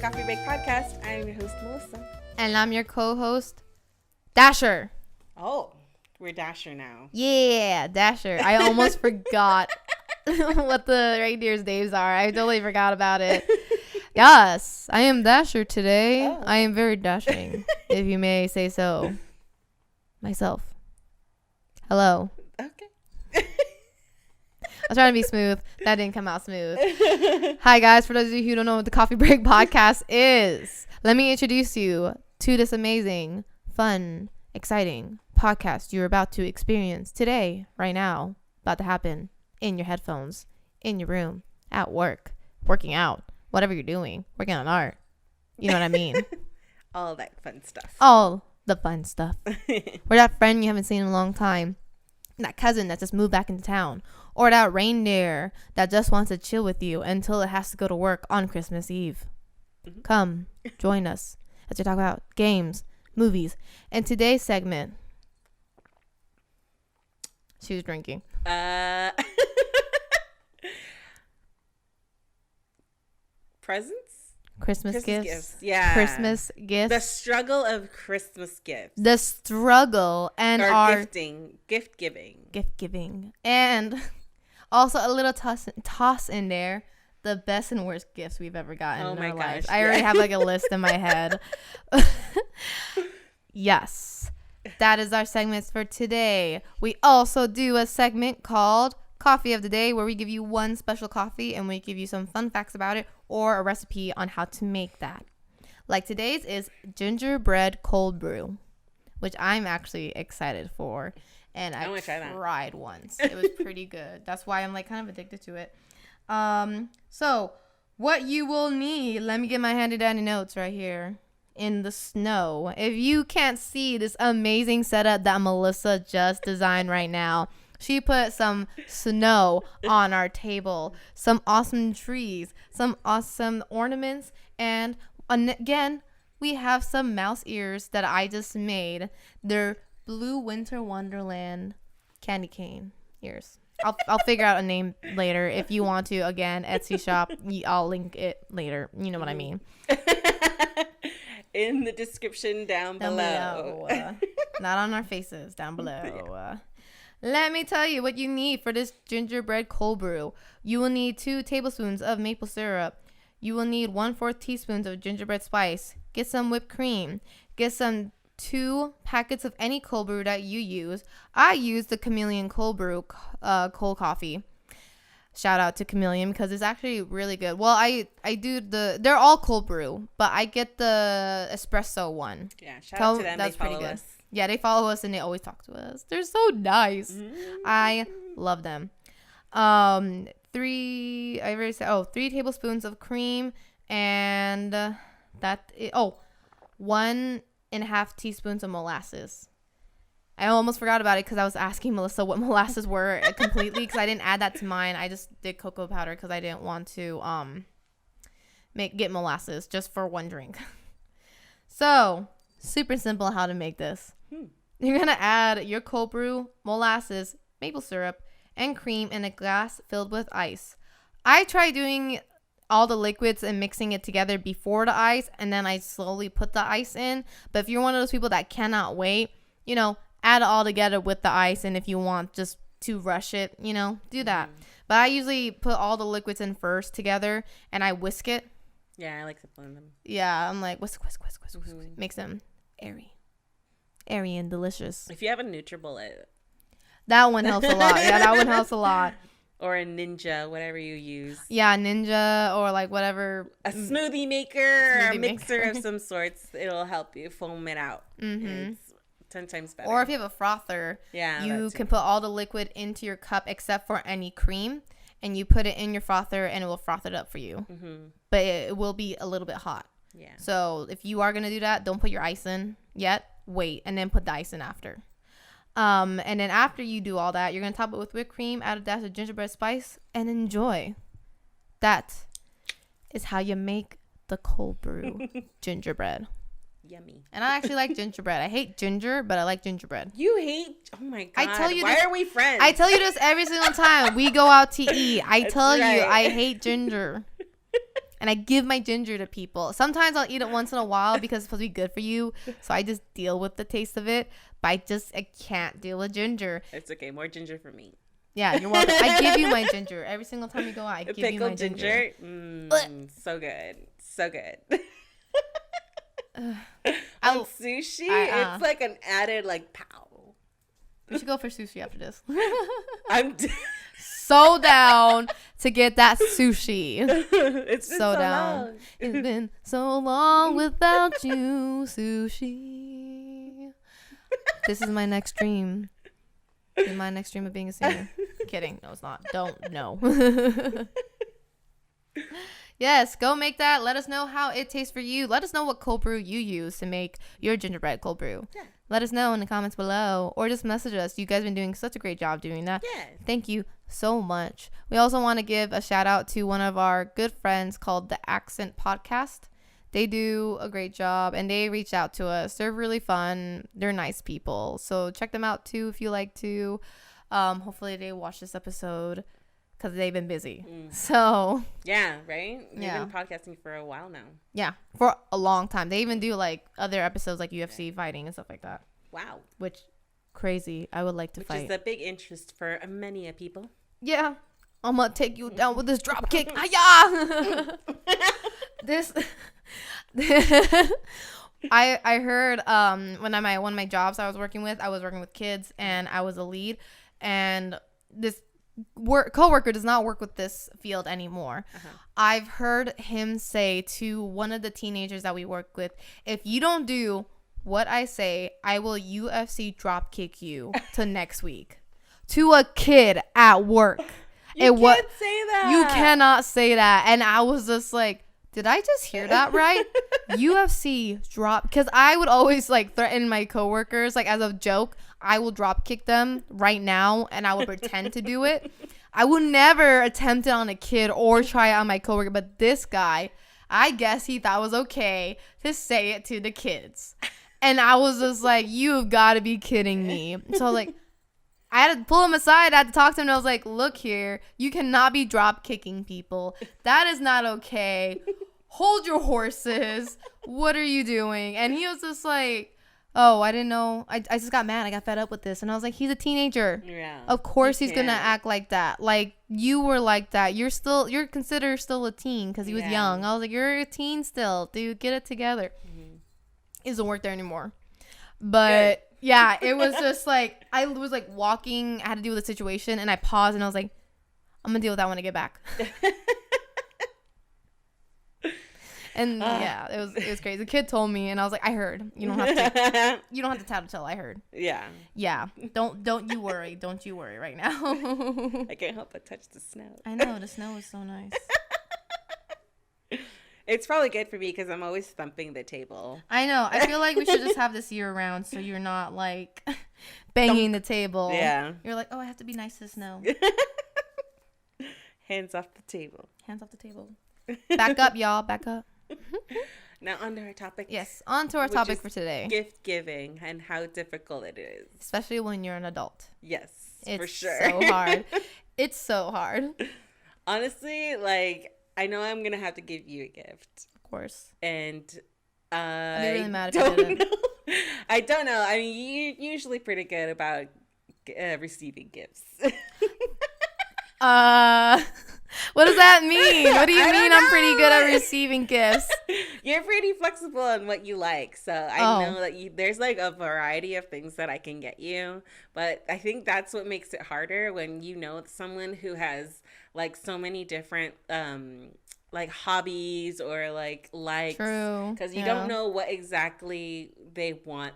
Coffee Break Podcast. I'm your host, Melissa. And I'm your co-host, Dasher. Oh, we're Dasher now. Yeah, Dasher. I almost forgot what the reindeer's names are. I totally forgot about it. Yes, I am Dasher today. Oh. I am very dashing, if you may say so. Myself. Hello. Okay. I was trying to be smooth. That didn't come out smooth. Hi, guys. For those of you who don't know what the Coffee Break Podcast is, let me introduce you to this amazing, fun, exciting podcast you're about to experience today, right now, about to happen in your headphones, in your room, at work, working out, whatever you're doing, working on art. You know what I mean? All that fun stuff. All the fun stuff. Or that friend you haven't seen in a long time. That cousin that just moved back into town. Or that reindeer that just wants to chill with you until it has to go to work on Christmas Eve. Mm-hmm. Come, join us as we talk about games, movies, and today's segment. She was drinking. Presents? Christmas gifts. Yeah. Christmas gifts. The struggle of Christmas gifts. The struggle and our gifting. Gift giving. Gift giving. And also a little toss in there. The best and worst gifts we've ever gotten in our lives. I already have like a list in my head. Yes. That is our segments for today. We also do a segment called Coffee of the Day, where we give you one special coffee and we give you some fun facts about it or a recipe on how to make that. Like today's is Gingerbread Cold Brew, which I'm actually excited for. And I tried once. It was pretty good. That's why I'm like kind of addicted to it. So what you will need, let me get my handy dandy notes right here in the snow. If you can't see this amazing setup that Melissa just designed right now, she put some snow on our table, some awesome trees, some awesome ornaments, and again, we have some mouse ears that I just made. They're Blue Winter Wonderland candy cane ears. I'll figure out a name later if you want to. Again, Etsy shop. I'll link it later. You know what I mean. In the description down below. Not on our faces, down below. Let me tell you what you need for this gingerbread cold brew. You will need 2 tablespoons of maple syrup. You will need 1/4 teaspoons of gingerbread spice. Get some whipped cream. Get some 2 packets of any cold brew that you use. I use the Chameleon Cold Brew cold coffee. Shout out to Chameleon because it's actually really good. Well, I do they're all cold brew, but I get the espresso one. Yeah, shout out to them. That's pretty good. Us. Yeah, they follow us and they always talk to us. They're so nice. I love them. 3 tablespoons of cream and 1.5 teaspoons of molasses. I almost forgot about it because I was asking Melissa what molasses were completely because I didn't add that to mine. I just did cocoa powder because I didn't want to get molasses just for one drink. So, super simple how to make this. You're going to add your cold brew, molasses, maple syrup, and cream in a glass filled with ice. I try doing all the liquids and mixing it together before the ice, and then I slowly put the ice in. But if you're one of those people that cannot wait, add it all together with the ice. And if you want just to rush it, do that. But I usually put all the liquids in first together, and I whisk it. Yeah, I like to blend them. Yeah, I'm like, whisk. Makes them airy and delicious. If you have a NutriBullet. That one helps a lot. Yeah, that one helps a lot. Or a Ninja, whatever you use. Yeah, Ninja or like whatever. A smoothie maker or a mixer of some sorts. It'll help you foam it out. Mm-hmm. It's 10 times better. Or if you have a frother, you can put all the liquid into your cup except for any cream. And you put it in your frother and it will froth it up for you. Mm-hmm. But it will be a little bit hot. Yeah. So if you are going to do that, don't put your ice in yet. Wait, and then put the ice in after. And then after you do all that, you're going to top it with whipped cream, add a dash of gingerbread spice, and enjoy. That is how you make the cold brew gingerbread. Yummy. And I actually like gingerbread. I hate ginger, but I like gingerbread. You hate? Oh my God. I tell you Why this, are we friends? I tell you this every single time we go out to eat. I tell you, I hate ginger. And I give my ginger to people. Sometimes I'll eat it once in a while because it's supposed to be good for you. So I just deal with the taste of it. But I can't deal with ginger. It's okay. More ginger for me. Yeah, you're welcome. I give you my ginger. Every single time you go out, I give you my ginger. So good. So good. On sushi, it's like an added like pow. We should go for sushi after this. I'm so down to get that sushi. It's been so down. Long. It's been so long without you, sushi. This is my next dream. This is my next dream of being a singer. Kidding. No, it's not. Don't. No. Yes, go make that. Let us know how it tastes for you. Let us know what cold brew you use to make your gingerbread cold brew. Yeah. Let us know in the comments below or just message us. You guys have been doing such a great job doing that. Yeah. Thank you so much. We also want to give a shout out to one of our good friends called The Accent Podcast. They do a great job and they reach out to us. They're really fun. They're nice people. So check them out too if you like to. Hopefully they watch this episode because they've been busy. So yeah, right? They've been podcasting for a while now. Yeah, for a long time. They even do like other episodes like UFC fighting and stuff like that. Wow. Which crazy. I would like to fight. Which is a big interest for many people. Yeah. I'm gonna take you down with this drop kick. This I heard one of my jobs I was working with kids and I was a lead, and this coworker does not work with this field anymore. I've heard him say to one of the teenagers that we work with, if you don't do what I say, I will UFC drop kick you to next week. To a kid at work. You can't say that. You cannot say that. And I was just like, did I just hear that right? UFC drop, because I would always like threaten my coworkers, like as a joke, I will drop kick them right now and I will pretend to do it. I would never attempt it on a kid or try it on my coworker, but this guy, I guess he thought it was okay to say it to the kids. And I was just like, you've got to be kidding me. So like, I had to pull him aside. I had to talk to him. And I was like, look here, you cannot be drop kicking people. That is not okay. Hold your horses. What are you doing? And he was just like, oh, I didn't know. I just got mad. I got fed up with this. And I was like, he's a teenager. Yeah. Of course he's going to act like that. Like, you were like that. You're considered still a teen because he was young. I was like, you're a teen still. Dude, get it together. It doesn't work there anymore. But... yeah, it was just like, I was like walking, I had to deal with the situation, and I paused and I was like, I'm gonna deal with that when I get back. And yeah, it was crazy. The kid told me, and I was like, I heard. You don't have to tattletale. I heard. Yeah. Don't you worry. Don't you worry right now. I can't help but touch the snow. I know, the snow is so nice. It's probably good for me because I'm always thumping the table. I know. I feel like we should just have this year round so you're not like banging the table. Yeah. You're like, oh, I have to be nice to the snow. Hands off the table. Hands off the table. Back up, y'all. Back up. Now on to our topic. Yes, on to our topic for today. Gift giving and how difficult it is. Especially when you're an adult. Yes, it's for sure. It's so hard. It's so hard. Honestly, like, I know I'm going to have to give you a gift. Of course. And I'd be really mad if you didn't. I don't know. I mean, you're usually pretty good about receiving gifts. What does that mean? What do you mean I'm pretty good at receiving gifts? You're pretty flexible on what you like. So I know that there's like a variety of things that I can get you. But I think that's what makes it harder when you know someone who has like so many different like hobbies or like likes. True. Because you don't know what exactly they want,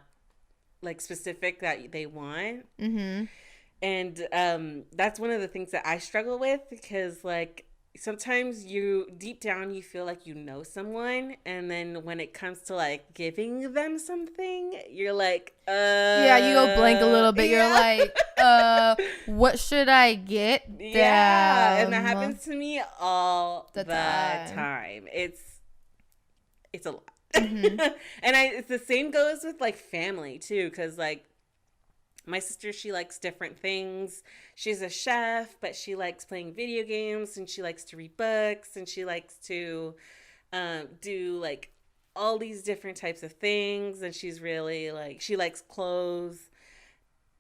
like specific that they want. Mm-hmm. And that's one of the things that I struggle with because, like, sometimes deep down you feel like you know someone, and then when it comes to, like, giving them something, you're like, yeah, you go blank a little bit. You're like, what should I get them? Yeah, and that happens to me all the time. It's a lot. Mm-hmm. And the same goes with, like, family, too, because, like, My sister, she likes different things. She's a chef, but she likes playing video games, and she likes to read books, and she likes to do like all these different types of things. And she's really like, she likes clothes,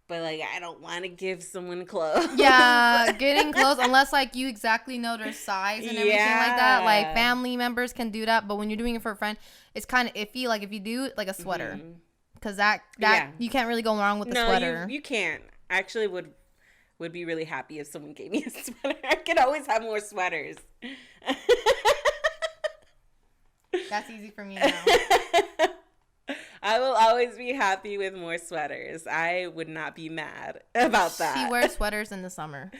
but like I don't want to give someone clothes. Yeah, getting clothes, unless like you exactly know their size and everything like that. Like family members can do that, but when you're doing it for a friend, it's kind of iffy. Like if you do like a sweater, because that you can't really go wrong with the sweater. You can't. I actually would be really happy if someone gave me a sweater. I could always have more sweaters. That's easy for me now. I will always be happy with more sweaters. I would not be mad about that. She wears sweaters in the summer.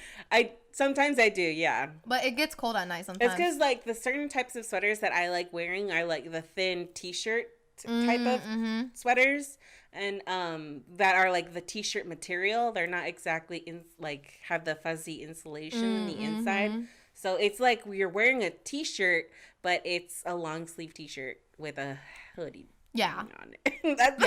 Sometimes I do, yeah. But it gets cold at night sometimes. It's because like the certain types of sweaters that I like wearing are like the thin t-shirt type of sweaters, and that are like the t-shirt material. They're not exactly like have the fuzzy insulation in the inside. So it's like you're wearing a t-shirt, but it's a long sleeve t-shirt with a hoodie. Yeah. On it. That's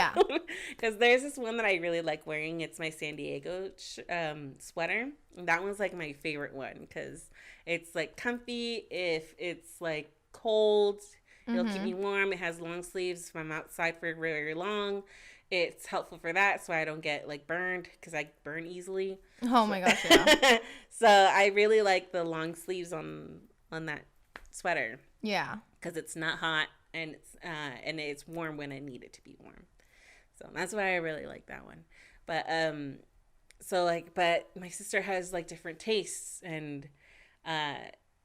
because there's this one that I really like wearing. It's my San Diego sweater. That one's like my favorite one because it's like comfy. If it's like cold, it'll keep me warm. It has long sleeves if I'm outside for very long. It's helpful for that, so I don't get like burned because I burn easily. Oh my gosh, yeah. So I really like the long sleeves on that sweater. Yeah, because it's not hot. And it's warm when I need it to be warm. So that's why I really like that one. But but my sister has like different tastes, and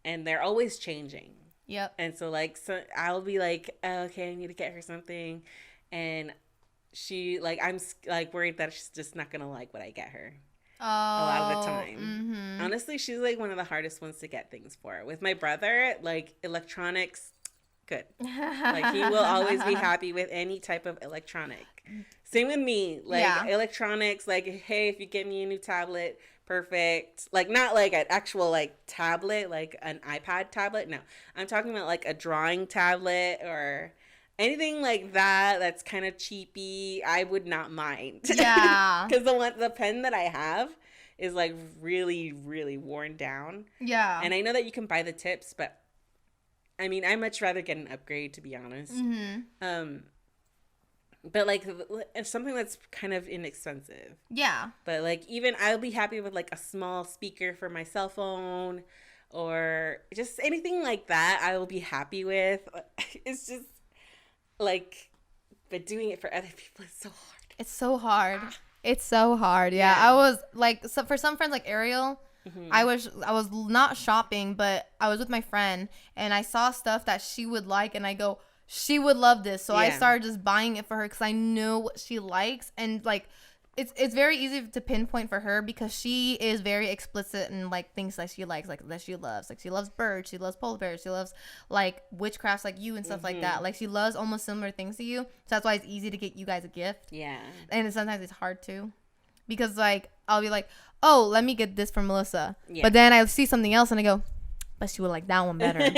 they're always changing. Yep. And so I'll be like, oh, okay, I need to get her something, and she like I'm like worried that she's just not gonna like what I get her. A lot of the time. Honestly, she's like one of the hardest ones to get things for. With my brother, like electronics. Good. Like he will always be happy with any type of electronic. Same with me. Like electronics, like, hey, if you get me a new tablet, perfect. Like not like an actual like tablet, like an iPad tablet. No. I'm talking about like a drawing tablet or anything like that that's kind of cheapy. I would not mind. Yeah. Because the pen that I have is like really, really worn down. Yeah. And I know that you can buy the tips, but I mean, I'd much rather get an upgrade, to be honest. But like something that's kind of inexpensive. Yeah. But like even I'll be happy with like a small speaker for my cell phone or just anything like that. I will be happy with. It's just like, but doing it for other people is so hard. It's so hard. It's so hard. Yeah. I was like, so for some friends like Ariel. I was not shopping, but I was with my friend and I saw stuff that she would like and I go, she would love this. So I started just buying it for her because I know what she likes, and like it's very easy to pinpoint for her because she is very explicit in like things that she likes, like that she loves. Like she loves birds, she loves polar bears, she loves like witchcrafts like you and stuff like that. Like she loves almost similar things to you. So that's why it's easy to get you guys a gift. Yeah. And sometimes it's hard too. Because, like, I'll be like, oh, let me get this from Melissa. Yeah. But then I see something else and I go, but she would like that one better. And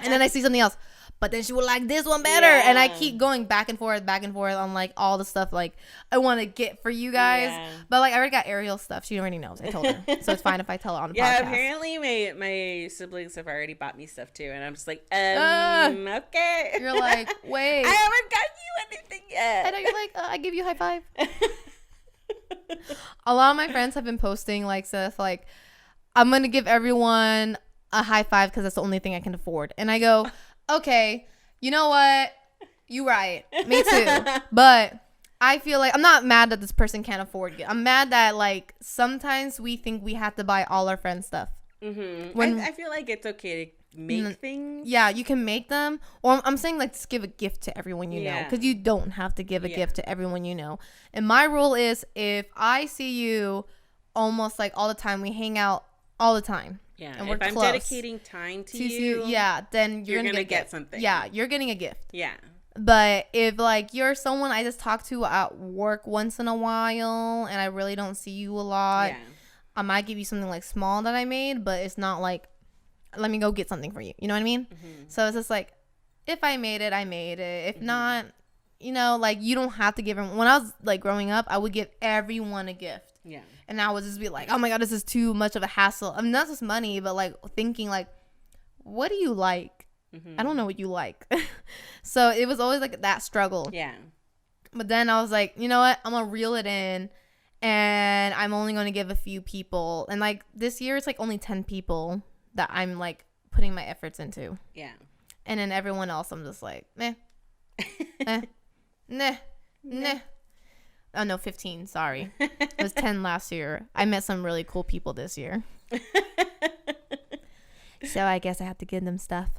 then I see something else, but then she would like this one better. Yeah. And I keep going back and forth on, like, all the stuff, like, I want to get for you guys. Yeah. But, like, I already got Ariel's stuff. She already knows. I told her. So it's fine if I tell her on the podcast. Yeah, apparently my siblings have already bought me stuff, too. And I'm just like, okay. You're like, wait. I haven't got you anything yet. I know. You're like, I give you a high five. A lot of my friends have been posting like stuff like, I'm gonna give everyone a high five because that's the only thing I can afford, and I go, okay, you know what, you right, me too. But I feel like I'm not mad that this person can't afford it. I'm mad that like sometimes we think we have to buy all our friends stuff. When I feel like it's okay to make things. Yeah, you can make them, or I'm saying like just give a gift to everyone you know, because you don't have to give a gift to everyone you know. And my rule is, if I see you almost like all the time, we hang out all the time, and we're if I'm dedicating time to you, then you're gonna get something. Yeah, you're getting a gift. Yeah. But if like you're someone I just talk to at work once in a while and I really don't see you a lot, I might give you something like small that I made, but it's not like, let me go get something for you. You know what I mean? So it's just like, if I made it, I made it. If not, you know, like, you don't have to give them. When I was, like, growing up, I would give everyone a gift. Yeah. And I would just be like, oh, my God, this is too much of a hassle. I mean, not just money, but, like, thinking, like, what do you like? I don't know what you like. So it was always, like, that struggle. Yeah. But then I was like, you know what? I'm going to reel it in. And I'm only going to give a few people. And, like, this year, it's, like, only 10 people that I'm, like, putting my efforts into. Yeah. And then everyone else, I'm just like, meh. Nah. Oh, no, 15. Sorry. It was 10 last year. I met some really cool people this year. So I guess I have to give them stuff.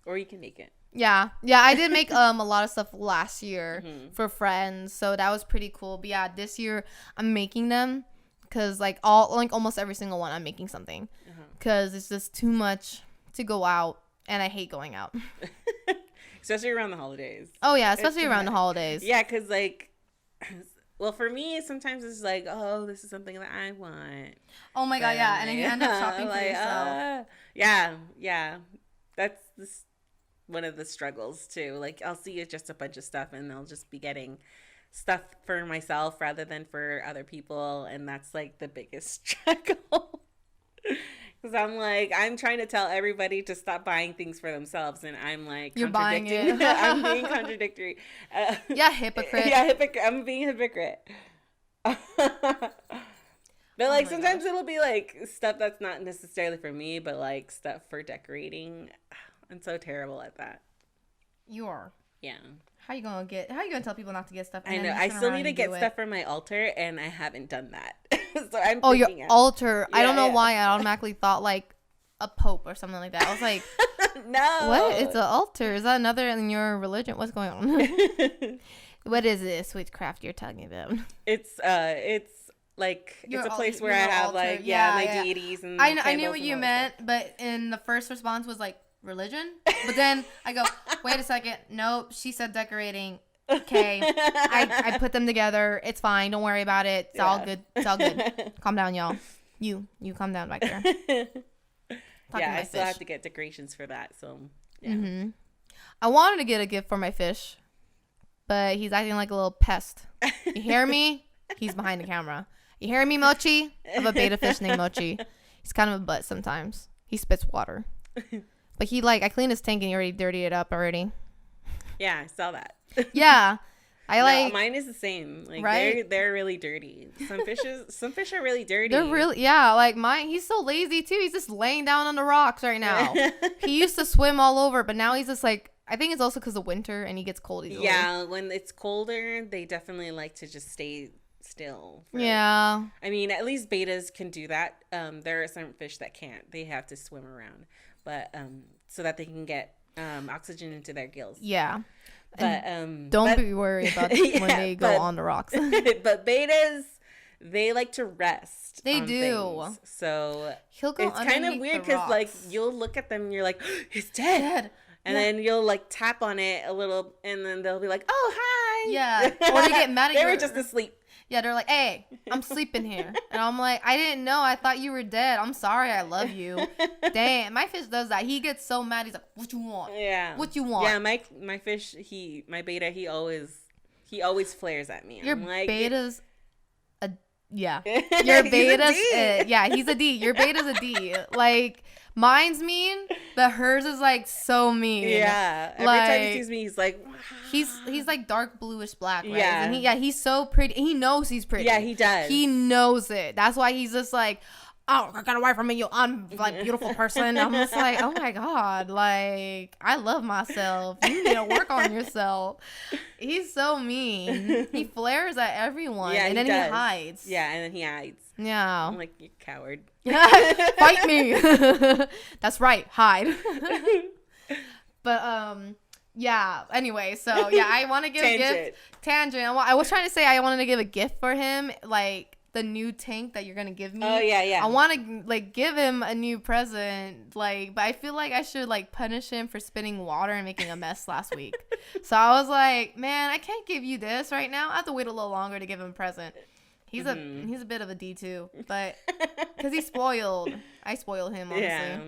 Or you can make it. Yeah. I did make a lot of stuff last year for friends. So that was pretty cool. But yeah, this year I'm making them because almost every single one I'm making something because it's just too much to go out. And I hate going out. Especially around the holidays. Oh, yeah. Especially around the holidays. Yeah, because, like, well, for me, sometimes it's like, oh, this is something that I want. Oh, my God, yeah. And then you end up shopping for yourself. Yeah. That's one of the struggles, too. Like, I'll see just a bunch of stuff, and I'll just be getting stuff for myself rather than for other people. And that's, like, the biggest struggle. Because I'm like, I'm trying to tell everybody to stop buying things for themselves, and I'm like, you're buying it. I'm being contradictory. Yeah, hypocrite. Yeah, I'm being a hypocrite. But like sometimes it'll be like stuff that's not necessarily for me, but like stuff for decorating. I'm so terrible at that. You are. Yeah. How you gonna tell people not to get stuff? I know. I still need to get stuff for my altar, and I haven't done that. So I'm your altar. Yeah, I don't know why I automatically thought like a pope or something like that. I was like, no. What? It's an altar. Is that another in your religion? What's going on? What is this witchcraft you're talking about? It's like it's a place where I have altar. Like my deities and I knew what you meant, but in the first response was like religion. But then I go, wait a second. Nope. She said decorating. Okay. I put them together. It's fine. Don't worry about it. It's all good. It's all good. Calm down, y'all. You calm down back there. I still have to get decorations for that. So yeah. Mm-hmm. I wanted to get a gift for my fish, but he's acting like a little pest. You hear me? He's behind the camera. You hear me, Mochi? I have a beta fish named Mochi. He's kind of a butt sometimes. He spits water. But I cleaned his tank and he already dirtied it up already. Yeah, I saw that. Yeah. Mine is the same. Like right? they're really dirty. Some fish are really dirty. They're really like mine. He's so lazy too. He's just laying down on the rocks right now. He used to swim all over, but now he's just like, I think it's also because of winter and he gets cold easily. Yeah, when it's colder, they definitely like to just stay still. Yeah. I mean, at least betas can do that. There are some fish that can't. They have to swim around, but so that they can get oxygen into their gills. Yeah. But don't be worried about when they go on the rocks. But betas, they like to rest. They do. Things. So he'll go. It's kind of weird because like you'll look at them and you're like, he's dead. And then you'll like tap on it a little, and then they'll be like, "Oh, hi." Yeah. Or they get mad at you. They were just asleep. Yeah, they're like, "Hey, I'm sleeping here," and I'm like, "I didn't know. I thought you were dead. I'm sorry. I love you." Dang, my fish does that. He gets so mad. He's like, "What you want? Yeah. What you want?" Yeah, my fish. My beta. He always flares at me. Your I'm like, beta's a yeah. Your beta's he's a D. Your beta's a D. Like. Mine's mean, but hers is like so mean. Yeah. Every time he sees me, he's like, wow. He's like dark bluish black, right? Yeah. And he's so pretty. He knows he's pretty. Yeah, he does. He knows it. That's why he's just like, oh, I got away from me, you like beautiful person. I'm just like, oh my God, like I love myself. You need to work on yourself. He's so mean. He flares at everyone. Yeah, and then he hides. Yeah, and then he hides. Yeah. I'm like, you coward. Fight me. That's right. Hide. But yeah. Anyway, so yeah, I want to give a gift. Tangent. I was trying to say I wanted to give a gift for him, like the new tank that you're gonna give me. Oh yeah. I want to like give him a new present, like, but I feel like I should like punish him for spitting water and making a mess last week. So I was like, man, I can't give you this right now. I have to wait a little longer to give him a present. He's a bit of a D too, but because he's spoiled. I spoil him, honestly. Yeah.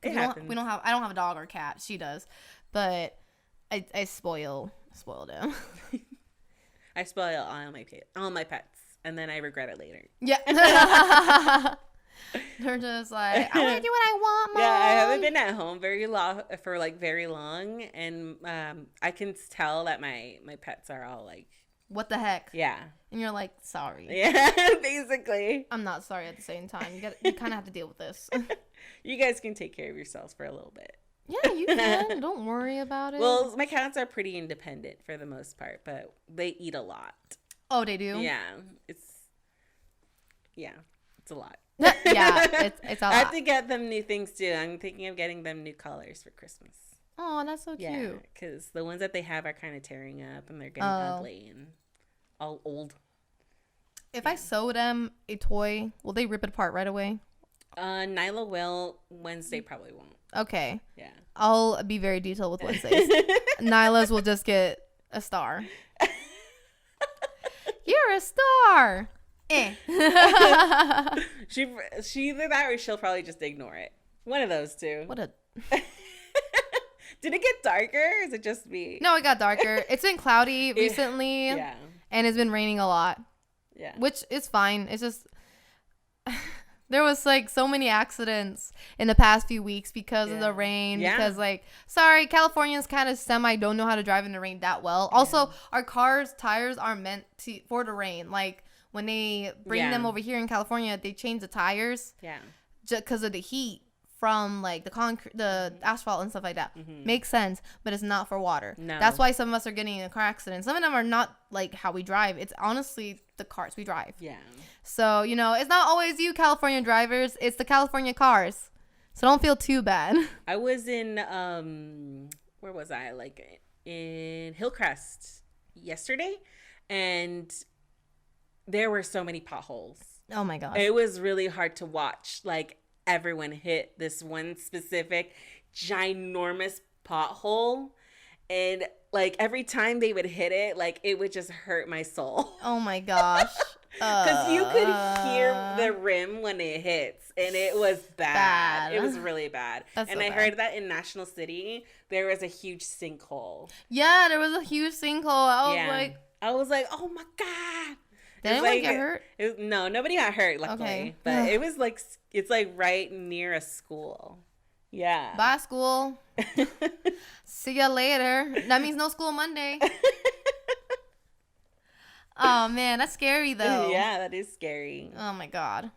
It happens. I don't have a dog or cat. She does, but I spoiled him. I spoil all my pets, and then I regret it later. Yeah. They're just like, I want to do what I want, Mom. Yeah, I haven't been at home very long, and I can tell that my pets are all like, what the heck? Yeah. And you're like, sorry. Yeah, basically. I'm not sorry at the same time. You kind of have to deal with this. You guys can take care of yourselves for a little bit. Yeah, you can. Don't worry about it. Well, my cats are pretty independent for the most part, but they eat a lot. Oh, they do? Yeah. It's a lot. Yeah, it's a lot. I have to get them new things too. I'm thinking of getting them new colors for Christmas. Oh, that's so cute. Yeah, because the ones that they have are kind of tearing up and they're getting ugly and all old. If I sew them a toy, will they rip it apart right away? Nyla will. Wednesday probably won't. Okay. Yeah. I'll be very detailed with Wednesdays. Nyla's will just get a star. You're a star. She either that or she'll probably just ignore it. One of those two. What a... Did it get darker or is it just me? No, it got darker. It's been cloudy recently. Yeah. And it's been raining a lot. Yeah. Which is fine. It's just... There was like so many accidents in the past few weeks because of the rain. Yeah. Because like, sorry, Californians kind of don't know how to drive in the rain that well. Also, our cars' tires aren't meant for the rain. Like when they bring them over here in California, they change the tires. Yeah. Just because of the heat from like the concrete, the asphalt and stuff like that. Mm-hmm. Makes sense, but it's not for water. No. That's why some of us are getting in a car accident. Some of them are not like how we drive. It's honestly the cars we drive. Yeah. So, it's not always you California drivers. It's the California cars. So don't feel too bad. I was in, where was I? Like in Hillcrest yesterday. And there were so many potholes. Oh my gosh. It was really hard to watch. Like everyone hit this one specific ginormous pothole. And like every time they would hit it, like it would just hurt my soul. Oh my gosh. Because you could hear the rim when it hits, and it was bad. It was really bad. And so I heard that in National City, there was a huge sinkhole. Yeah, there was a huge sinkhole. I was like, oh my God. Did anyone get hurt? No, nobody got hurt, luckily. Okay. But it was like, it's like right near a school. Yeah. Bye, school. See ya later. That means no school Monday. Oh man, that's scary though. Yeah, that is scary. Oh my God.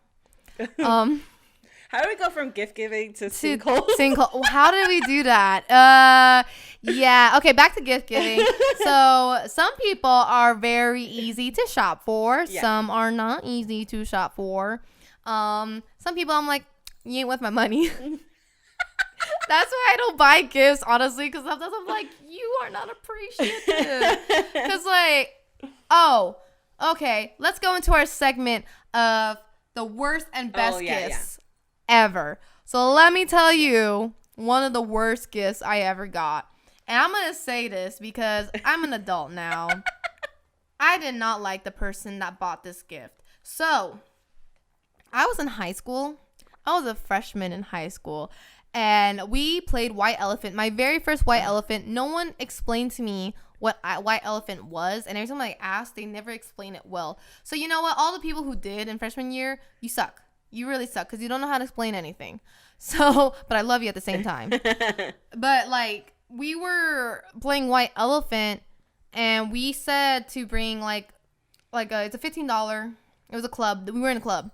How do we go from gift giving to sinkhole? Sinkhole. How did we do that? Yeah. Okay, back to gift giving. So some people are very easy to shop for. Yeah. Some are not easy to shop for. Some people I'm like, you ain't worth my money. That's why I don't buy gifts, honestly, because sometimes I'm like, you are not appreciative. Because like, oh, okay, let's go into our segment of the worst and best gifts ever. So let me tell you one of the worst gifts I ever got. And I'm going to say this because I'm an adult now. I did not like the person that bought this gift. So I was in high school. I was a freshman in high school. And we played White Elephant. My very first White Elephant. No one explained to me what White Elephant was. And every time I asked, they never explained it well. So you know what? All the people who did in freshman year, you suck. You really suck because you don't know how to explain anything. So, but I love you at the same time. But like, we were playing White Elephant and we said to bring it's a $15. It was a club. We were in a club.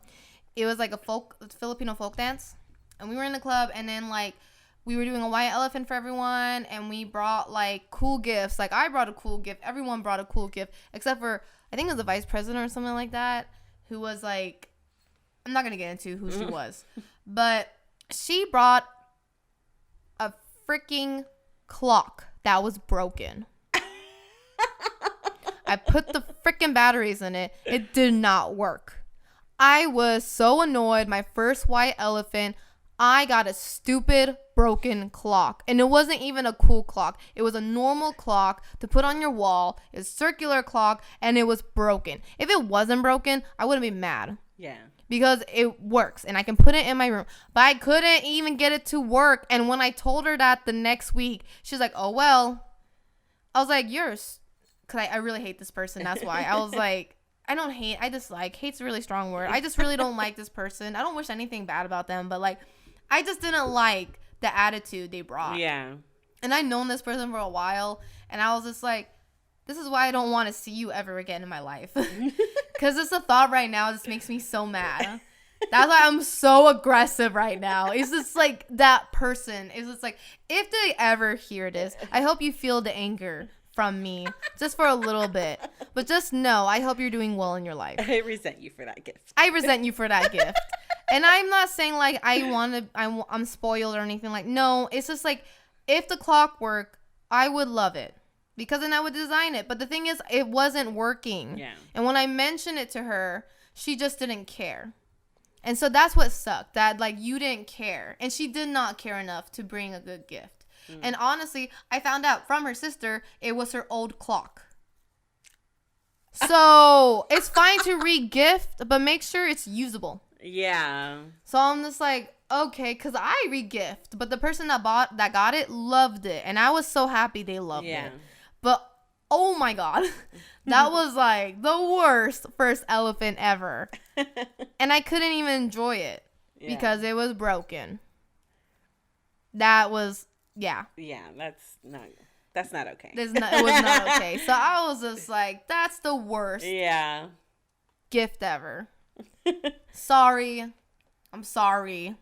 It was like a Filipino folk dance. And we were in the club, and then, we were doing a White Elephant for everyone, and we brought, cool gifts. Like, I brought a cool gift. Everyone brought a cool gift, except for, I think it was the vice president or something like that, who was, I'm not going to get into who she was. But she brought a freaking clock that was broken. I put the freaking batteries in it. It did not work. I was so annoyed. My first White Elephant, I got a stupid broken clock. And it wasn't even a cool clock. It was a normal clock to put on your wall. It's a circular clock, and it was broken. If it wasn't broken, I wouldn't be mad. Yeah. Because it works, and I can put it in my room. But I couldn't even get it to work. And when I told her that the next week, she's like, oh, well, I was like, because I really hate this person. That's why. I was like, I dislike. Hate's a really strong word. I just really don't like this person. I don't wish anything bad about them, but like, I just didn't like the attitude they brought. Yeah. And I'd known this person for a while, and I was just like, this is why I don't want to see you ever again in my life. Because it's a thought right now just makes me so mad. That's why I'm so aggressive right now. It's just like that person. It's just like, if they ever hear this, I hope you feel the anger from me just for a little bit. But just know, I hope you're doing well in your life. I resent you for that gift. I resent you for that gift. And I'm not saying like I'm spoiled or anything. Like, no, it's just like, if the clock worked, I would love it. Because then I would design it. But the thing is, it wasn't working. Yeah. And when I mentioned it to her, she just didn't care. And so that's what sucked. That, like, you didn't care. And she did not care enough to bring a good gift. And honestly, I found out from her sister, it was her old clock. So it's fine to re-gift, but make sure it's usable. Yeah. So I'm just like, okay, because I re-gift. But the person that got it loved it. And I was so happy they loved it. But, oh my God, that was like the worst first elephant ever. And I couldn't even enjoy it because it was broken. That was, yeah. Yeah, that's not okay. It was not okay. So I was just like, that's the worst gift ever. Sorry. I'm sorry.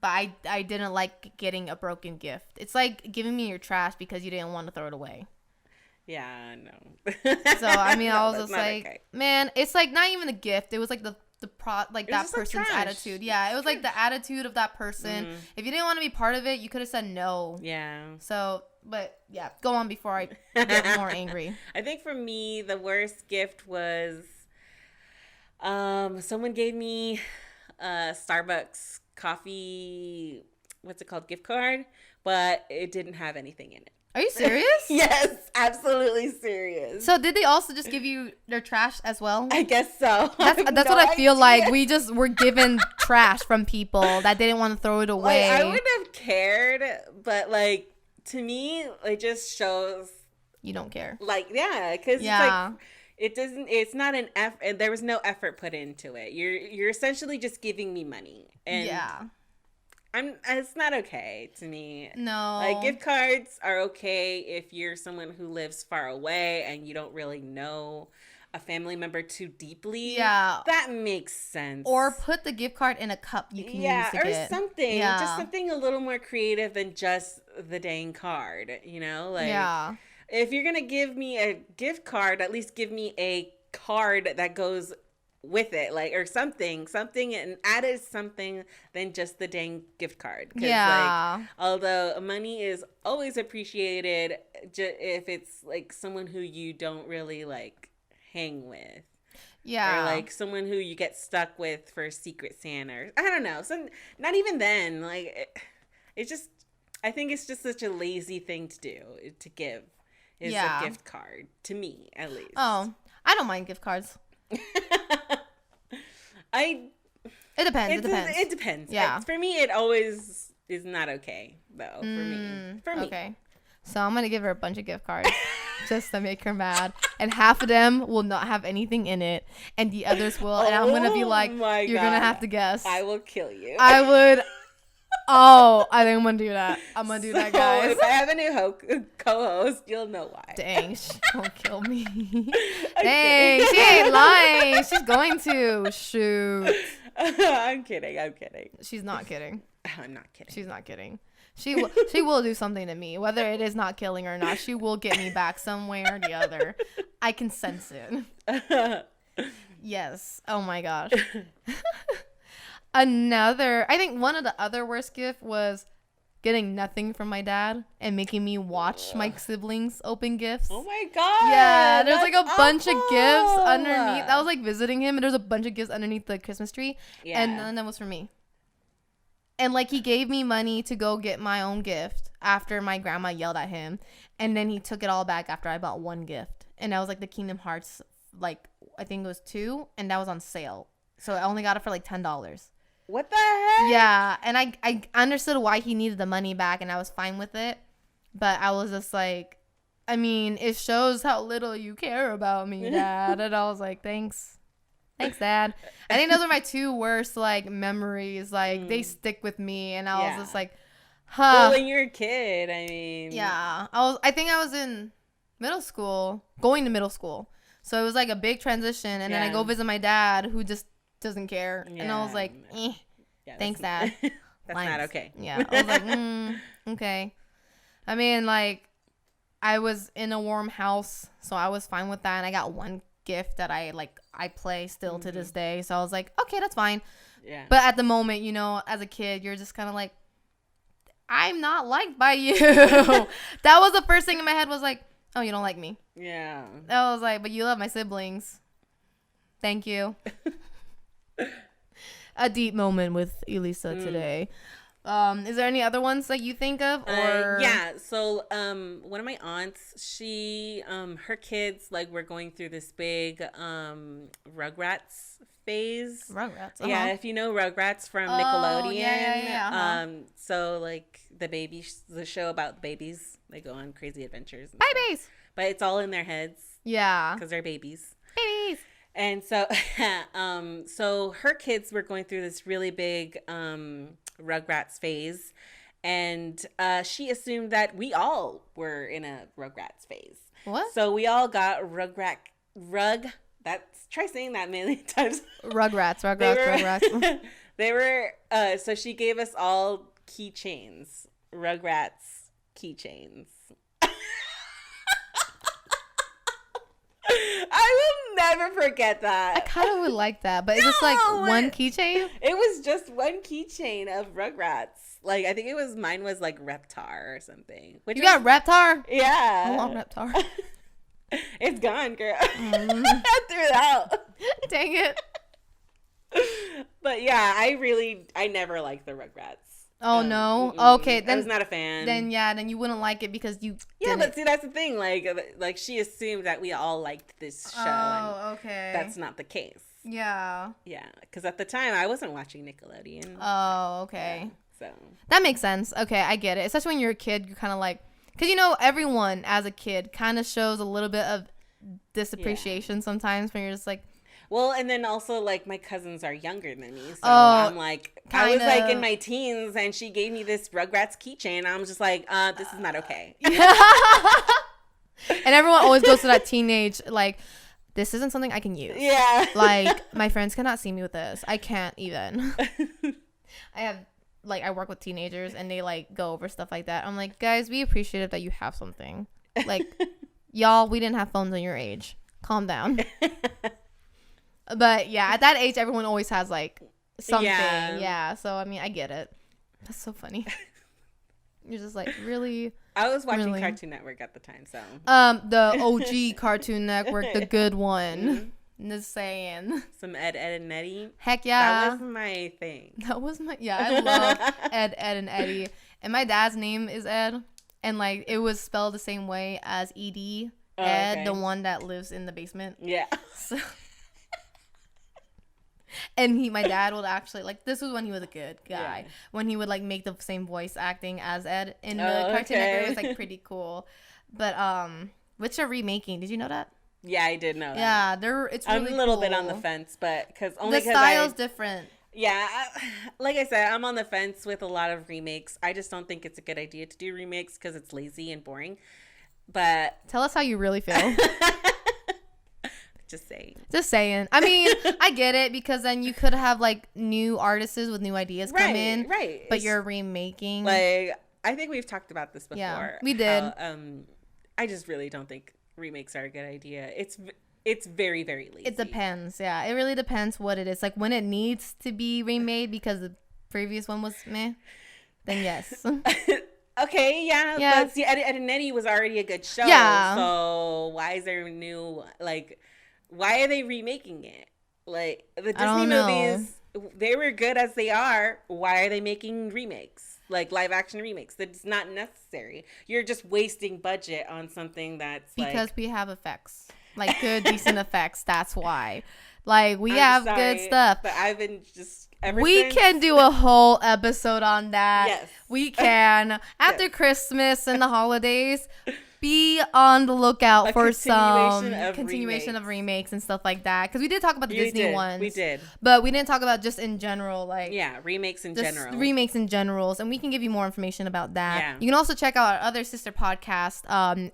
But I didn't like getting a broken gift. It's like giving me your trash because you didn't want to throw it away. Yeah, no. So I mean, I was just like, okay. Man, it's like not even a gift. It was like that person's attitude. Yeah, it was like the attitude of that person. Mm-hmm. If you didn't want to be part of it, you could have said no. Yeah. So, but yeah, go on before I get more angry. I think for me, the worst gift was, someone gave me a Starbucks coffee, what's it called, gift card, but it didn't have anything in it. Are you serious? Yes, absolutely serious. So did they also just give you their trash as well? I guess so. That's what I feel like. We just were given trash from people that didn't want to throw it away. Like, I wouldn't have cared, but like, to me, it just shows you don't care. Like, yeah, because it's like, it's not an effort. There was no effort put into it. You're essentially just giving me money. And yeah. It's not okay to me. No. Like, gift cards are okay if you're someone who lives far away and you don't really know a family member too deeply. Yeah. That makes sense. Or put the gift card in a cup you can use to get. Something. Yeah. Just something a little more creative than just the dang card, you know? Like, yeah. If you're going to give me a gift card, at least give me a card that goes with it, like, or something, and added something than just the dang gift card. Yeah. Like, although money is always appreciated, if it's like someone who you don't really like hang with. Yeah. Or like someone who you get stuck with for Secret Santa. Or, I don't know. So not even then. Like, it's just, I think it's just such a lazy thing to do, to give, is a gift card, to me at least. Oh, I don't mind gift cards. It depends. It depends. Yeah. For me, it always is not okay, though. For me. Okay. So I'm gonna give her a bunch of gift cards just to make her mad, and half of them will not have anything in it, and the others will. And I'm gonna be like, "You're gonna have to guess." I will kill you. I would. Oh, I think I'm gonna do that. I'm gonna do that, guys. If I have a new co-host, you'll know why. Dang, don't kill me. Dang, she ain't lying. She's going to. Shoot. I'm kidding. She's not kidding. I'm not kidding. She's not kidding. She will do something to me, whether it is not killing or not. She will get me back some way or the other. I can sense it. Yes. Oh my gosh. I think one of the other worst gifts was getting nothing from my dad and making me watch my siblings open gifts. Oh my God. Yeah, there's like a bunch of gifts underneath. I was like visiting him, and there's a bunch of gifts underneath the Christmas tree. Yeah. And none of them was for me. And like, he gave me money to go get my own gift after my grandma yelled at him. And then he took it all back after I bought one gift. And that was like the Kingdom Hearts, like, I think it was 2, and that was on sale. So I only got it for like $10. What the heck? Yeah, and I understood why he needed the money back, and I was fine with it. But I was just like, I mean, it shows how little you care about me, Dad. And I was like, thanks. Thanks, Dad. I think those are my 2 worst, like, memories. Like, they stick with me. And I was just like, huh. Well, when you're a kid, I mean. Yeah. I think I was in going to middle school. So it was like a big transition. And then I go visit my dad, who just doesn't care. Yeah. And I was like, thanks, Dad. That's not okay. Yeah. I was like, okay. I mean, like, I was in a warm house, so I was fine with that. And I got one gift that I play still to this day. So I was like, okay, that's fine. Yeah. But at the moment, you know, as a kid, you're just kind of like, I'm not liked by you. That was the first thing in my head was like, oh, you don't like me. Yeah. I was like, but you love my siblings. Thank you. A deep moment with Elisa today. Is there any other ones that you think of? Or yeah, so one of my aunts, she her kids like were going through this big Rugrats phase. Rugrats. Yeah, if you know Rugrats from Nickelodeon. Yeah. So like the show about babies, they go on crazy adventures. Babies. But it's all in their heads. Yeah. Because they're babies. Babies. And so so her kids were going through this really big Rugrats phase, and she assumed that we all were in a Rugrats phase. What? So we all got try saying that a million times. Rugrats. They were so she gave us all keychains, Rugrats keychains. I will never forget that. I kind of would like that, but it's just like one keychain. It was just one keychain of Rugrats. Like I think mine was like Reptar or something. You got Reptar? Yeah. I want Reptar. It's gone, girl. I threw it out. Dang it. But yeah, I never liked the Rugrats. Oh no. Okay, then I was not a fan. Then you wouldn't like it because you. Yeah, but see, that's the thing. Like she assumed that we all liked this show. Oh, okay. That's not the case. Yeah. Yeah, because at the time I wasn't watching Nickelodeon. Oh, okay. Yeah, so that makes sense. Okay, I get it. Especially when you're a kid, you're kind of like, because you know everyone as a kid kind of shows a little bit of disappreciation sometimes when you're just like. Well, and then also, like, my cousins are younger than me. So I'm like, I was like in my teens and she gave me this Rugrats keychain. I'm just like, this is not okay. And everyone always goes to that teenage, like, this isn't something I can use. Yeah. Like, my friends cannot see me with this. I can't even. I work with teenagers and they, like, go over stuff like that. I'm like, guys, be appreciative that you have something. Like, y'all, we didn't have phones on your age. Calm down. But yeah, at that age, everyone always has like something. Yeah. So I mean, I get it. That's so funny. You're just like, really? I was watching Cartoon Network at the time, so. The OG Cartoon Network, the good one. Just saying. Some Ed, and Eddie. Heck yeah. That was my thing. I love Ed, and Eddie. And my dad's name is Ed, and like it was spelled the same way as Ed. Ed, okay. The one that lives in the basement. Yeah. So. And my dad would actually, like, this was when he was a good guy. Yeah. When he would, like, make the same voice acting as Ed in the Cartoon Network. It was, like, pretty cool. But, which are remaking. Did you know that? Yeah, I did know that. Yeah, it's really I'm a little bit on the fence, but because the style's different. Yeah, like I said, I'm on the fence with a lot of remakes. I just don't think it's a good idea to do remakes because it's lazy and boring. But tell us how you really feel. Just saying. I mean, I get it because then you could have like new artists with new ideas come in. Right. But you're remaking. Like, I think we've talked about this before. Yeah, we did. I just really don't think remakes are a good idea. It's very, very lazy. It depends. Yeah. It really depends what it is. Like when it needs to be remade because the previous one was meh, then yes. Okay, yeah. But see, Ed, and Eddie was already a good show. Yeah. So why is there new, like... Why are they remaking it? Like, the Disney movies, they were good as they are. Why are they making remakes? Like, live-action remakes? That's not necessary. You're just wasting budget on something that's, because we have effects. Like, good, decent effects. That's why. Like, we have good stuff. But I've been just... We can do a whole episode on that. Yes. We can. After Christmas and the holidays, be on the lookout for some continuation of remakes and stuff like that. Because we did talk about the Disney ones. We did. But we didn't talk about just in general. Like, yeah, remakes in general. Remakes in generals. And we can give you more information about that. Yeah. You can also check out our other sister podcast,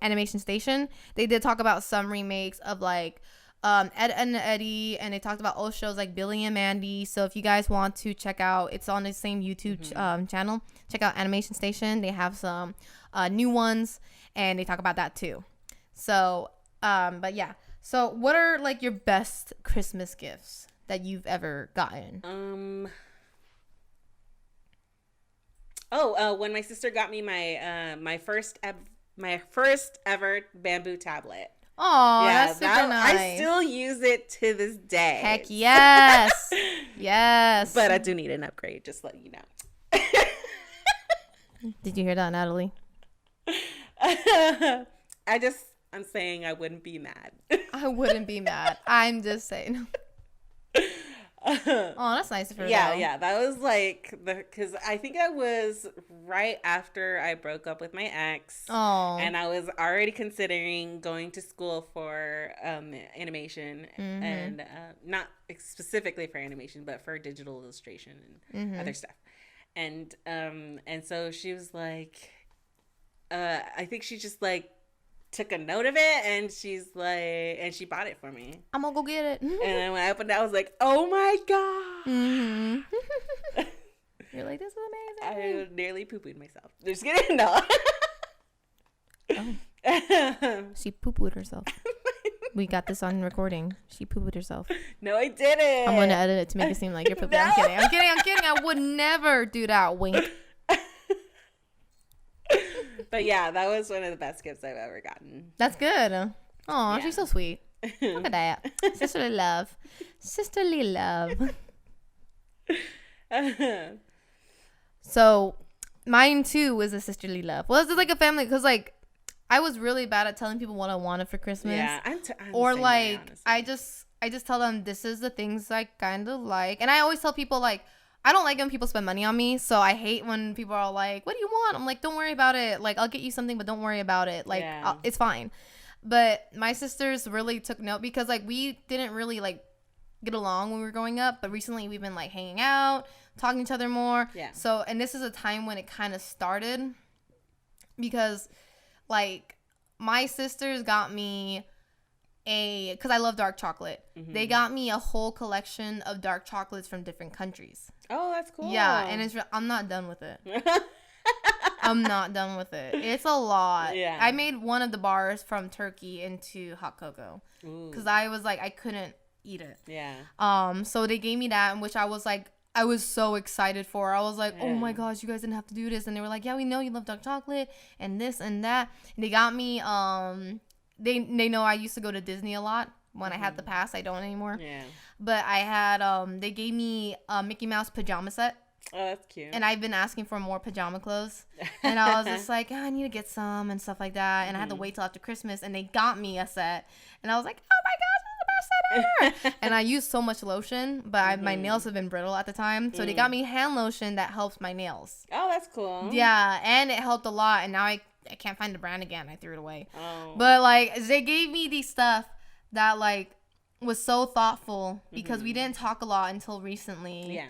Animation Station. They did talk about some remakes of like... Ed and Eddie, and they talked about old shows like Billy and Mandy. So if you guys want to check out, it's on the same YouTube channel. Check out Animation Station. They have some new ones, and they talk about that too. So, but yeah. So what are like your best Christmas gifts that you've ever gotten? When my sister got me my first ever bamboo tablet. Oh, yeah, that's super nice. I still use it to this day. Heck yes. Yes. But I do need an upgrade, just let you know. Did you hear that, Natalie? I'm saying I wouldn't be mad. I wouldn't be mad. I'm just saying. Oh, that's nice of her. Yeah, that was like because I think I was right after I broke up with my ex. Oh, and I was already considering going to school for animation and not specifically for animation, but for digital illustration and other stuff. And so she was like, I think she just like took a note of it, and she's like, and she bought it for me. I'm gonna go get it. And then when I opened it, I was like, oh my god. You're like, this is amazing. I nearly poo-pooed myself. Just kidding. No. She poo-pooed herself. We got this on recording. She poo-pooed herself. No, I didn't. I'm gonna edit it to make it seem like you're pooping. No. I'm kidding. I would never do that. Wink. But yeah, that was one of the best gifts I've ever gotten. That's good. Oh, yeah. She's so sweet. Look at that. Sisterly love. Sisterly love. So, mine too is a sisterly love. Well, it's like a family, because like, I was really bad at telling people what I wanted for Christmas. Yeah, I'm or like, I just tell them this is the things I kind of like. And I always tell people like, I don't like when people spend money on me, so I hate when people are like, what do you want? I'm like, don't worry about it. Like, I'll get you something, but don't worry about it. Like, it's fine. But my sisters really took note, because like, we didn't really like get along when we were growing up, but recently we've been like hanging out, talking to each other more. Yeah. So, and this is a time when it kind of started, because like, my sisters got me because I love dark chocolate. They got me a whole collection of dark chocolates from different countries. Oh, that's cool. Yeah, and I'm not done with it. I'm not done with it. It's a lot. Yeah. I made one of the bars from turkey into hot cocoa because I was like, I couldn't eat it. Yeah. So they gave me that, which I was like, I was so excited for. I was like, oh my gosh, you guys didn't have to do this. And they were like, yeah, we know you love dark chocolate and this and that. And they got me, they know I used to go to Disney a lot when I had the pass. I don't anymore. Yeah. But I had, they gave me a Mickey Mouse pajama set. Oh, that's cute. And I've been asking for more pajama clothes. And I was just like, I need to get some and stuff like that. And I had to wait till after Christmas. And they got me a set. And I was like, oh my gosh, this is the best set ever. And I used so much lotion, but my nails have been brittle at the time. So they got me hand lotion that helps my nails. Oh, that's cool. Yeah. And it helped a lot. And now I can't find the brand again. I threw it away. Oh. But like, they gave me these stuff that like was so thoughtful because we didn't talk a lot until recently. Yeah.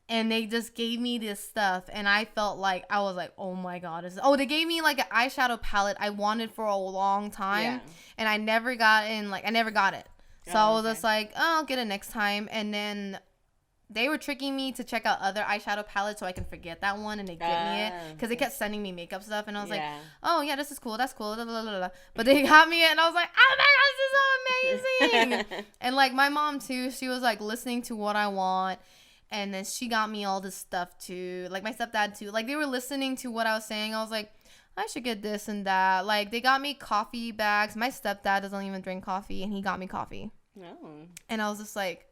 And they just gave me this stuff, and I felt like I was like, oh my god! They gave me like an eyeshadow palette I wanted for a long time, and I never got it. So I was just like, oh, I'll get it next time. And then they were tricking me to check out other eyeshadow palettes so I can forget that one, and they gave me it because they kept sending me makeup stuff, and I was like, oh yeah, this is cool, that's cool, blah, blah, blah, blah. But they got me it, and I was like, oh my gosh, this is so amazing. And like my mom too, she was like listening to what I want. And then she got me all this stuff too. Like my stepdad too. Like they were listening to what I was saying. I was like, I should get this and that. Like they got me coffee bags. My stepdad doesn't even drink coffee, and he got me coffee. Oh. And I was just like,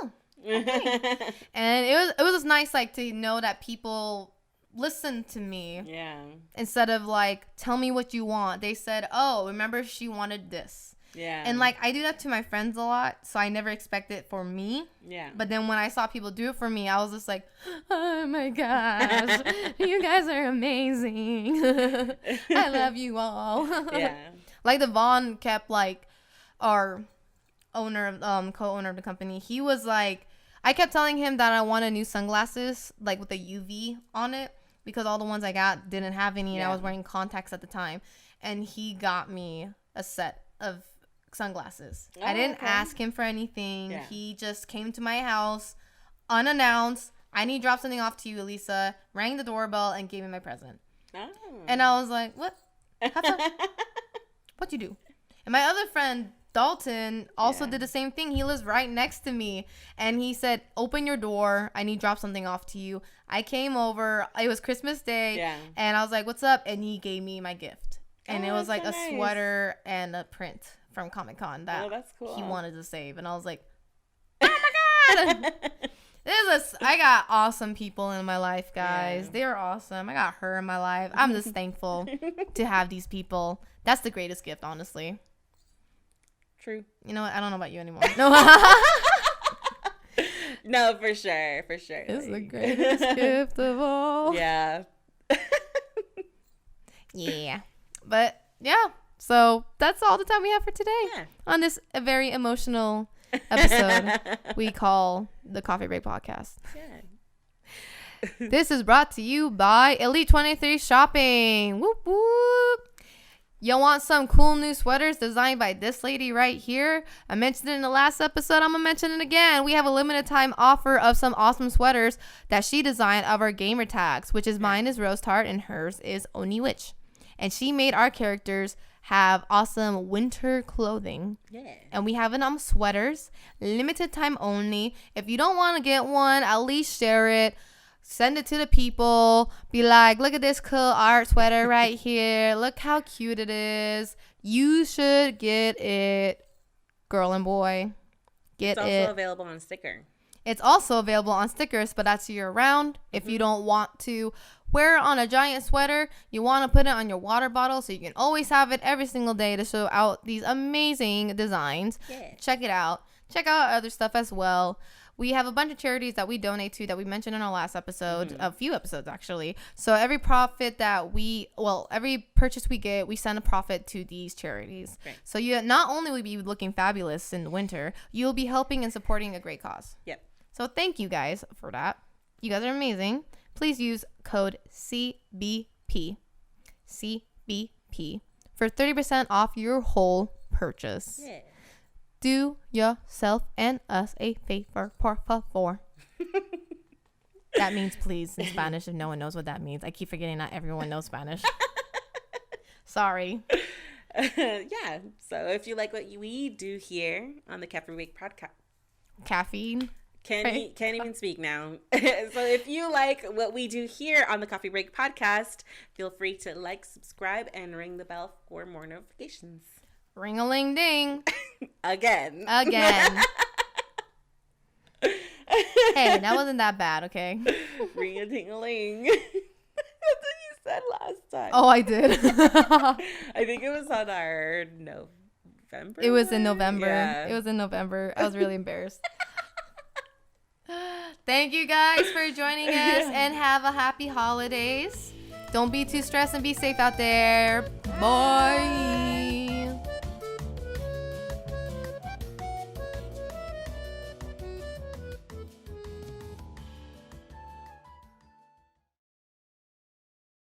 oh. Okay. And it was just nice like to know that people listen to me. Yeah. Instead of like, tell me what you want. They said, oh, remember she wanted this. Yeah. And like I do that to my friends a lot, so I never expect it for me. Yeah. But then when I saw people do it for me, I was just like, oh my gosh, you guys are amazing. I love you all. Yeah. Like Devon kept like our owner, co-owner of the company. He was like, I kept telling him that I wanted new sunglasses like with a UV on it because all the ones I got didn't have any, and I was wearing contacts at the time. And he got me a set of sunglasses. I didn't ask him for anything. Yeah. He just came to my house unannounced. I need to drop something off to you, Elisa. Rang the doorbell and gave me my present. Oh. And I was like, what? What'd you do? And my other friend, Dalton, also did the same thing. He lives right next to me. And he said, open your door. I need to drop something off to you. I came over. It was Christmas Day. Yeah. And I was like, what's up? And he gave me my gift. And it was like so a sweater and a print from Comic-Con that that's cool. He wanted to save. And I was like, oh my God. I got awesome people in my life, guys. Yeah. They are awesome. I got her in my life. I'm just thankful to have these people. That's the greatest gift, honestly. True. You know what? I don't know about you anymore. No. No, for sure. For sure. It's the greatest gift of all. Yeah. Yeah. But yeah, so that's all the time we have for today on this very emotional episode we call the Coffee Break Podcast. Yeah. This is brought to you by Elite 23 Shopping. Whoop whoop. You want some cool new sweaters designed by this lady right here? I mentioned it in the last episode. I'm going to mention it again. We have a limited time offer of some awesome sweaters that she designed of our gamer tags, which is mine is Rose Tart and hers is Oni Witch. And she made our characters have awesome winter clothing. Yeah. And we have it sweaters, limited time only. If you don't want to get one, at least share it. Send it to the people. Be like, look at this cool art sweater right here. Look how cute it is. You should get it, girl and boy. It's also available on sticker. It's also available on stickers, but that's year round. If you don't want to wear it on a giant sweater, you want to put it on your water bottle so you can always have it every single day to show out these amazing designs. Yeah. Check it out. Check out other stuff as well. We have a bunch of charities that we donate to that we mentioned in our last episode, a few episodes actually. So every profit that every purchase we get, we send a profit to these charities. Great. So you not only will be looking fabulous in the winter, you'll be helping and supporting a great cause. Yep. So thank you guys for that. You guys are amazing. Please use code CBP for 30% off your whole purchase. Yeah. Do yourself and us a favor, por favor. That means please in Spanish if no one knows what that means. I keep forgetting not everyone knows Spanish. Sorry. Yeah. So if you like what we do here on the Caffeine Week podcast. Caffeine. Can't even speak now. So if you like what we do here on the Coffee Break Podcast, feel free to like, subscribe, and ring the bell for more notifications. Ring-a-ling-ding. Again. Hey, that wasn't that bad, okay? Ring-a-ding-a-ling. That's what you said last time. Oh, I did. I think it was on our November. It was in November. Yeah. It was in November. I was really embarrassed. Thank you guys for joining us and have a happy holidays. Don't be too stressed and be safe out there. Bye.